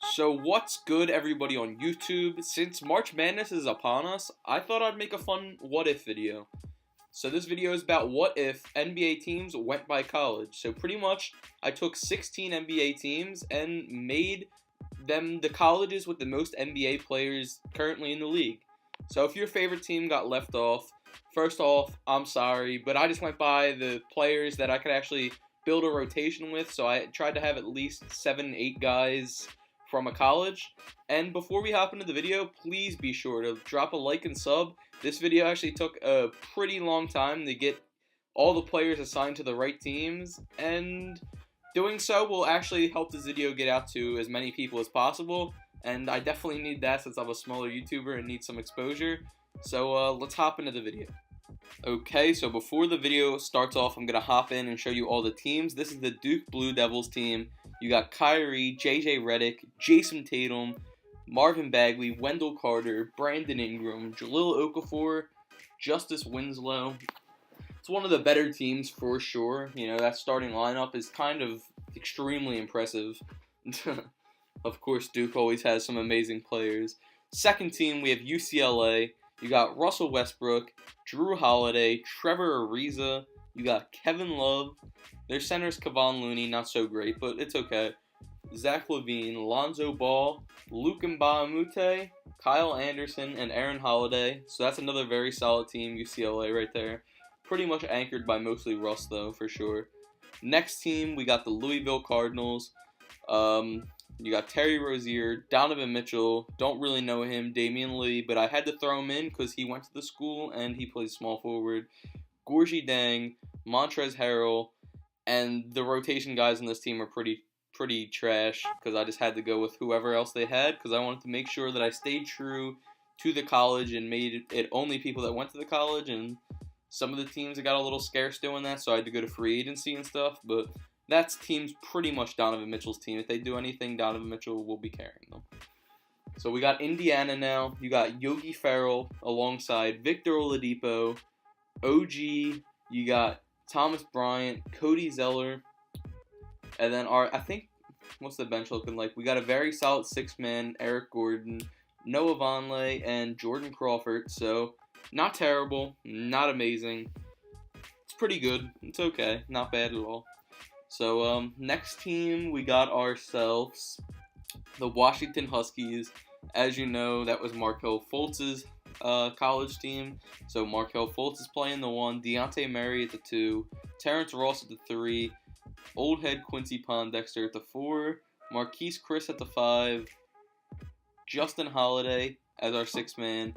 So what's good, everybody on YouTube? Since March Madness is upon us, I thought I'd make a fun what if video. So this video is about what if NBA teams went by college. So pretty much I took 16 NBA teams and made them the colleges with the most NBA players currently in the league. So if your favorite team got left off, first off, I'm sorry, but I just went by the players that I could actually build a rotation with. So I tried to have at least 7, 8 guys from a college. And before we hop into the video, please be sure to drop a like and sub. This video actually took a pretty long time to get all the players assigned to the right teams, and doing so will actually help this video get out to as many people as possible, and I definitely need that since I'm a smaller YouTuber and need some exposure. So let's hop into the video. Okay, so before the video starts off, I'm going to hop in and show you all the teams. This is the Duke Blue Devils team. You got Kyrie, JJ Redick, Jason Tatum, Marvin Bagley, Wendell Carter, Brandon Ingram, Jahlil Okafor, Justice Winslow. It's one of the better teams for sure. You know, that starting lineup is kind of extremely impressive. Of course, Duke always has some amazing players. Second team, we have UCLA. You got Russell Westbrook, Drew Holiday, Trevor Ariza. You got Kevin Love. Their center's Kevon Looney, not so great, but it's okay. Zach LaVine, Lonzo Ball, Luke Mbamute, Kyle Anderson, and Aaron Holiday. So that's another very solid team, UCLA right there. Pretty much anchored by mostly Russ, though, for sure. Next team, we got the Louisville Cardinals. You got Terry Rozier, Donovan Mitchell. Don't really know him, Damian Lee, but I had to throw him in because he went to the school and he plays small forward. Gorgie Dang, Montrezl Harrell, and the rotation guys in this team are pretty trash because I just had to go with whoever else they had because I wanted to make sure that I stayed true to the college and made it only people that went to the college, and some of the teams that got a little scarce doing that, so I had to go to free agency and stuff, but that's team's pretty much Donovan Mitchell's team. If they do anything, Donovan Mitchell will be carrying them. So we got Indiana now. You got Yogi Ferrell alongside Victor Oladipo, OG. You got Thomas Bryant, Cody Zeller, and then what's the bench looking like? We got a very solid six-man, Eric Gordon, Noah Vonleh, and Jordan Crawford. So not terrible, not amazing. It's pretty good. It's okay. Not bad at all. So next team, we got ourselves the Washington Huskies. As you know, that was Markelle Fultz's college team. So Markelle Fultz is playing the 1, Deontay Murray at the 2, Terrence Ross at the 3, old head Quincy Pondexter at the 4, Marquise Chris at the 5, Justin Holiday as our 6th man,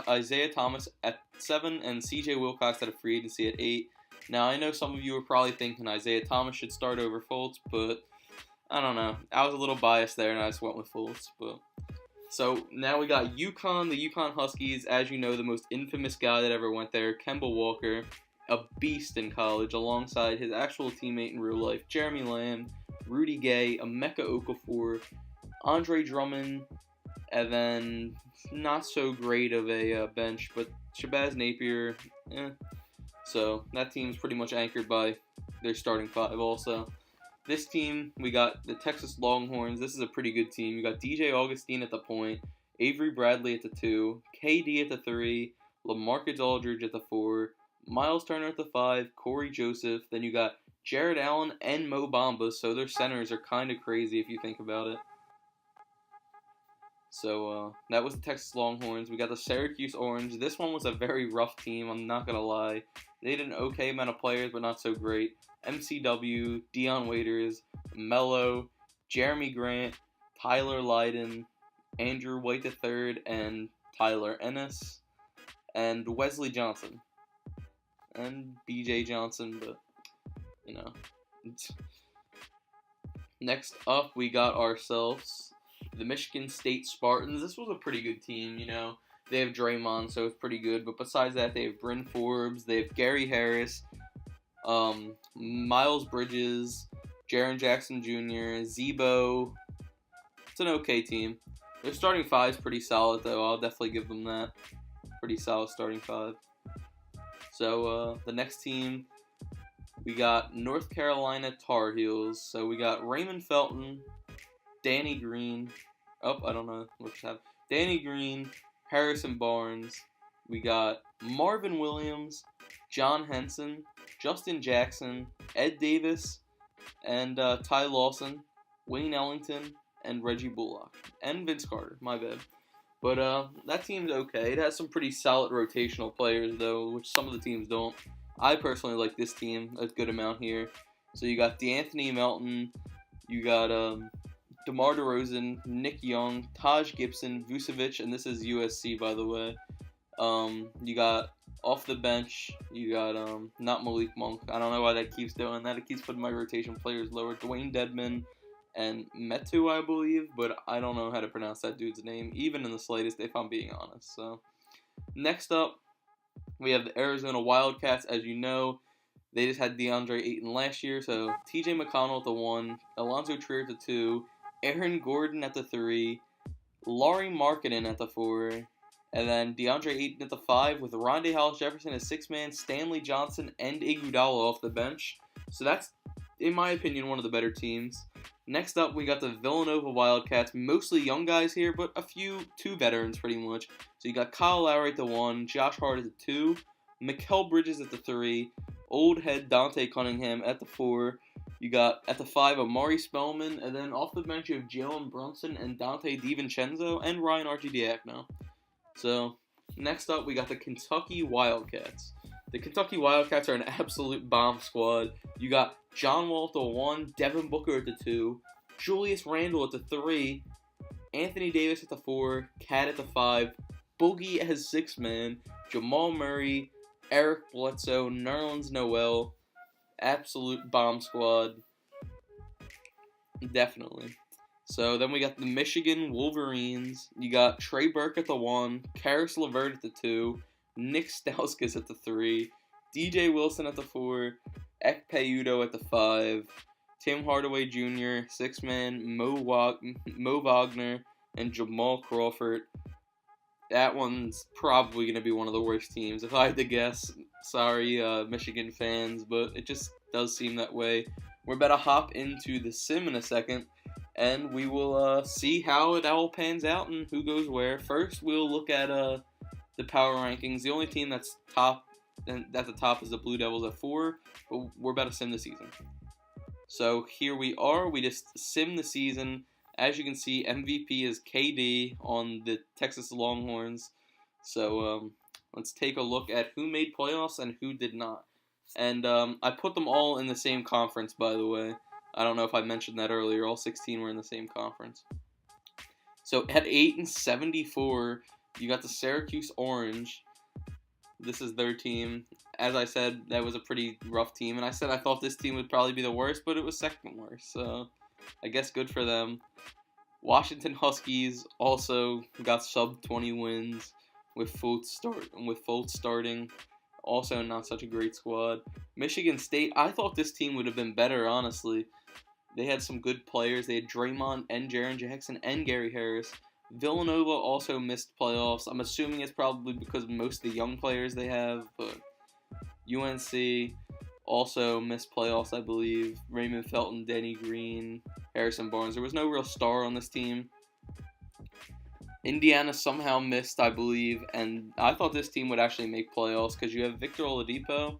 Isaiah Thomas at 7, and CJ Wilcox at a free agency at 8. Now, I know some of you are probably thinking Isaiah Thomas should start over Fultz, but I don't know. I was a little biased there, and I just went with Fultz. So now we got UConn, the UConn Huskies. As you know, the most infamous guy that ever went there, Kemba Walker, a beast in college, alongside his actual teammate in real life, Jeremy Lamb, Rudy Gay, Emeka Okafor, Andre Drummond, and then not so great of a bench, but Shabazz Napier, So that team's pretty much anchored by their starting 5 also. This team, we got the Texas Longhorns. This is a pretty good team. You got DJ Augustine at the point, Avery Bradley at the 2, KD at the 3, LaMarcus Aldridge at the 4, Miles Turner at the 5, Corey Joseph. Then you got Jared Allen and Mo Bamba, so their centers are kind of crazy if you think about it. So that was the Texas Longhorns. We got the Syracuse Orange. This one was a very rough team, I'm not going to lie. They had an okay amount of players, but not so great. MCW, Dion Waiters, Melo, Jeremy Grant, Tyler Lydon, Andrew White III, and Tyler Ennis, and Wesley Johnson. And BJ Johnson, but, you know. Next up, we got ourselves the Michigan State Spartans. This was a pretty good team, you know. They have Draymond, so it's pretty good. But besides that, they have Bryn Forbes, they have Gary Harris, Miles Bridges, Jaren Jackson Jr., Zebo. It's an okay team. Their starting 5 is pretty solid, though. I'll definitely give them that. Pretty solid starting 5. So the next team, we got North Carolina Tar Heels. So we got Raymond Felton, Danny Green. Oh, I don't know what just happened. Danny Green, Harrison Barnes. We got Marvin Williams, John Henson, Justin Jackson, Ed Davis, and Ty Lawson, Wayne Ellington, and Reggie Bullock. And Vince Carter, my bad. But that team's okay. It has some pretty solid rotational players, though, which some of the teams don't. I personally like this team a good amount here. So you got DeAnthony Melton, you got DeMar DeRozan, Nick Young, Taj Gibson, Vucevic, and this is USC, by the way. You got off the bench, you got not Malik Monk. I don't know why that keeps doing that. It keeps putting my rotation players lower. Dwayne Dedman and Metu, I believe, but I don't know how to pronounce that dude's name, even in the slightest, if I'm being honest. So, next up, we have the Arizona Wildcats. As you know, they just had DeAndre Ayton last year, so TJ McConnell at the 1, Alonzo Trier at the 2, Aaron Gordon at the 3, Lauri Markkanen at the 4, and then DeAndre Ayton at the 5 with Rondae Hollis-Jefferson as 6-man, Stanley Johnson, and Iguodala off the bench. So that's, in my opinion, one of the better teams. Next up, we got the Villanova Wildcats. Mostly young guys here, but two veterans pretty much. So you got Kyle Lowry at the 1, Josh Hart at the 2, Mikal Bridges at the 3, old head Dante Cunningham at the 4. You got at the 5 Amari Spellman, and then off the bench you have Jalen Brunson and Dante DiVincenzo and Ryan Arcidiacono. So next up, we got the Kentucky Wildcats. The Kentucky Wildcats are an absolute bomb squad. You got John Wall at the 1, Devin Booker at the 2, Julius Randle at the 3, Anthony Davis at the 4, Cat at the 5, Boogie as 6-man, Jamal Murray, Eric Bledsoe, Nerlens Noel. Absolute bomb squad. Definitely. So then we got the Michigan Wolverines. You got Trey Burke at the 1, Karis LeVert at the 2, Nick Stauskas at the 3, DJ Wilson at the 4, Ekpe Udoh at the 5, Tim Hardaway Jr., 6-man, Mo Wagner, and Jamal Crawford. That one's probably going to be one of the worst teams, if I had to guess. Sorry, Michigan fans, but it just does seem that way. We're about to hop into the sim in a second, and we will see how it all pans out and who goes where. First, we'll look at the power rankings. The only team that's top and at the top is the Blue Devils at 4, but we're about to sim the season. So here we are. We just sim the season. As you can see, MVP is KD on the Texas Longhorns. So let's take a look at who made playoffs and who did not. And I put them all in the same conference, by the way. I don't know if I mentioned that earlier. All 16 were in the same conference. So at 8-74, you got the Syracuse Orange. This is their team. As I said, that was a pretty rough team. And I said I thought this team would probably be the worst, but it was second worst. So I guess good for them. Washington Huskies also got sub-20 wins with Fultz starting. Also not such a great squad. Michigan State, I thought this team would have been better, honestly. They had some good players. They had Draymond and Jaren Jackson and Gary Harris. Villanova also missed playoffs. I'm assuming it's probably because of most of the young players they have, but UNC also missed playoffs, I believe. Raymond Felton, Denny Green, Harrison Barnes. There was no real star on this team. Indiana somehow missed, I believe, and I thought this team would actually make playoffs because you have Victor Oladipo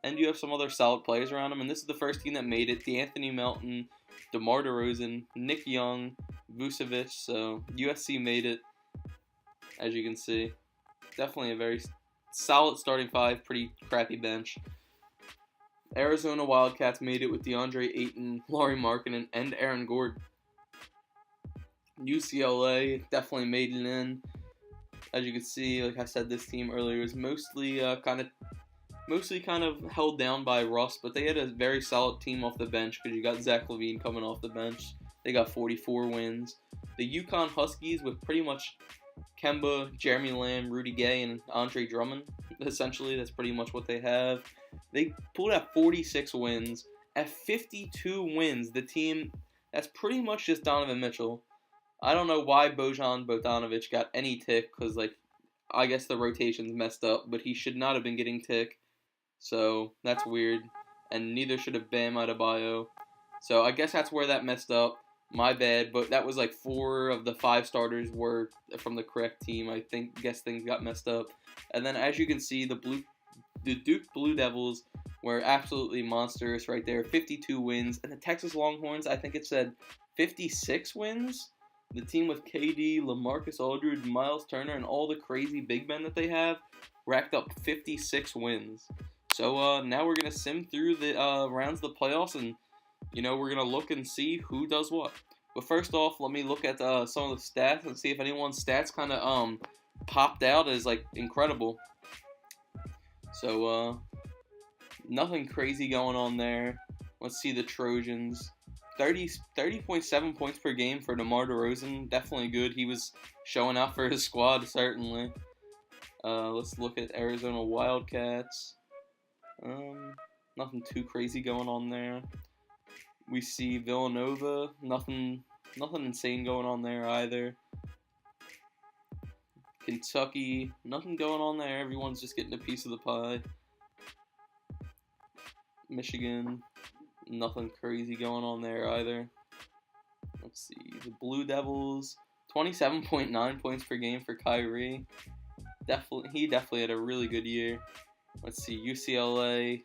and you have some other solid players around him, and this is the first team that made it. DeAnthony Melton, DeMar DeRozan, Nick Young, Vucevic, so USC made it, as you can see. Definitely a very solid starting 5, pretty crappy bench. Arizona Wildcats made it with DeAndre Ayton, Lauri Markkanen, and Aaron Gordon. UCLA definitely made it in. As you can see, like I said, this team earlier was mostly kind of held down by Russ, but they had a very solid team off the bench because you got Zach LaVine coming off the bench. They got 44 wins. The UConn Huskies with pretty much Kemba, Jeremy Lamb, Rudy Gay, and Andre Drummond. Essentially, that's pretty much what they have. They pulled out 46 wins. At 52 wins, the team, that's pretty much just Donovan Mitchell. I don't know why Bojan Bogdanovic got any tick, because, I guess the rotation's messed up, but he should not have been getting tick. So, that's weird. And neither should have Bam Adebayo. So, I guess that's where that messed up. My bad, but that was like 4 of the 5 starters were from the correct team. Guess things got messed up. And then as you can see, the Duke Blue Devils were absolutely monstrous right there. 52 wins. And the Texas Longhorns, I think it said 56 wins. The team with KD, LaMarcus Aldridge, Miles Turner, and all the crazy big men that they have racked up 56 wins. So now we're going to sim through the rounds of the playoffs, and we're going to look and see who does what. But first off, let me look at some of the stats and see if anyone's stats kind of popped out as like incredible. So nothing crazy going on there. Let's see the Trojans. 30.7 points per game for DeMar DeRozan. Definitely good. He was showing out for his squad, certainly. Let's look at Arizona Wildcats. Nothing too crazy going on there. We see Villanova. Nothing insane going on there either. Kentucky. Nothing going on there. Everyone's just getting a piece of the pie. Michigan. Nothing crazy going on there either. Let's see. The Blue Devils. 27.9 points per game for Kyrie. He definitely had a really good year. Let's see. UCLA.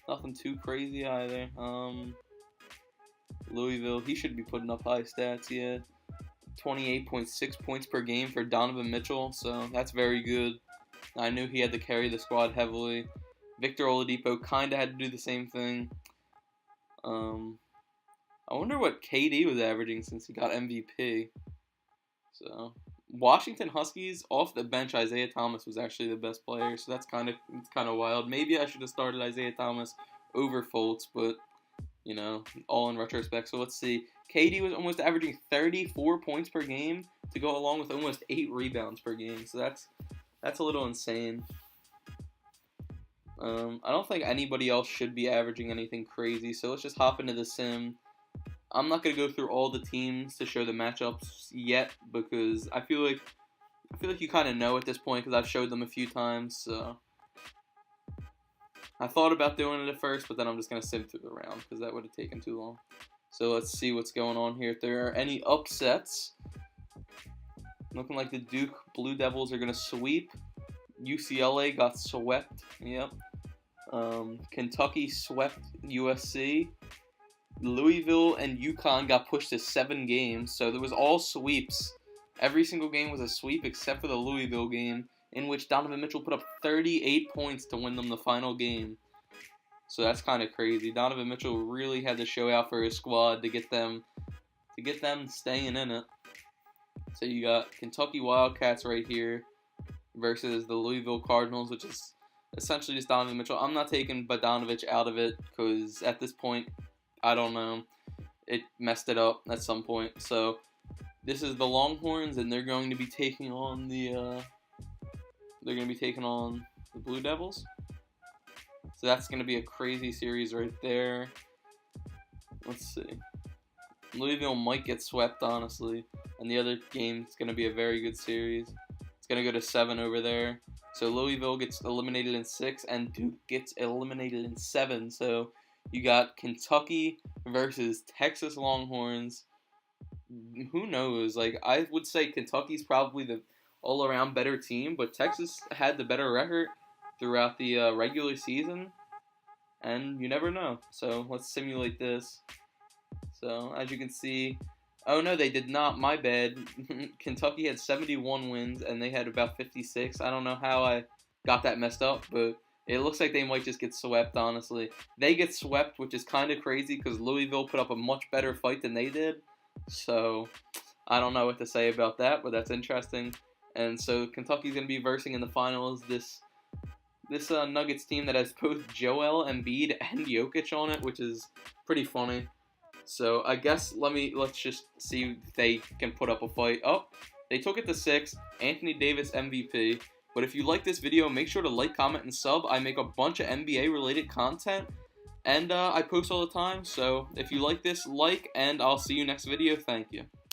Nothing too crazy either. Louisville. He should be putting up high stats, yeah. 28.6 points per game for Donovan Mitchell. So that's very good. I knew he had to carry the squad heavily. Victor Oladipo kind of had to do the same thing. I wonder what KD was averaging since he got MVP. So Washington Huskies, off the bench, Isaiah Thomas was actually the best player. So it's kind of wild. Maybe I should have started Isaiah Thomas over Fultz, but all in retrospect. So let's see. KD was almost averaging 34 points per game to go along with almost 8 rebounds per game. So that's a little insane. I don't think anybody else should be averaging anything crazy, so let's just hop into the sim. I'm not going to go through all the teams to show the matchups yet, because I feel like you kind of know at this point, because I've showed them a few times, so I thought about doing it at first, but then I'm just going to sim through the round, because that would have taken too long. So let's see what's going on here. If there are any upsets, looking like the Duke Blue Devils are going to sweep. UCLA got swept. Yep. Kentucky swept USC. Louisville and UConn got pushed to 7 games, so there was all sweeps. Every single game was a sweep except for the Louisville game, in which Donovan Mitchell put up 38 points to win them the final game. So that's kind of crazy. Donovan Mitchell really had to show out for his squad to get them staying in it. So you got Kentucky Wildcats right here versus the Louisville Cardinals, which is essentially just Donovan Mitchell. I'm not taking Bogdanovich out of it because at this point, I don't know. It messed it up at some point. So this is the Longhorns, and they're going to be taking on the Blue Devils. So that's going to be a crazy series right there. Let's see. Louisville might get swept, honestly, and the other game is going to be a very good series. It's going to go to 7 over there. So Louisville gets eliminated in 6, and Duke gets eliminated in 7. So you got Kentucky versus Texas Longhorns. Who knows? Like, I would say Kentucky's probably the all-around better team, but Texas had the better record throughout the regular season, and you never know. So let's simulate this. So as you can see, oh no, they did not. My bad. Kentucky had 71 wins, and they had about 56. I don't know how I got that messed up, but it looks like they might just get swept, honestly. They get swept, which is kind of crazy because Louisville put up a much better fight than they did. So I don't know what to say about that, but that's interesting. And so Kentucky's going to be versing in the finals this Nuggets team that has both Joel Embiid and Jokic on it, which is pretty funny. So I guess let's just see if they can put up a fight. Oh, they took it to 6. Anthony Davis MVP. But if you like this video, make sure to like, comment, and sub. I make a bunch of NBA related content, and I post all the time. So if you like this, like, and I'll see you next video. Thank you.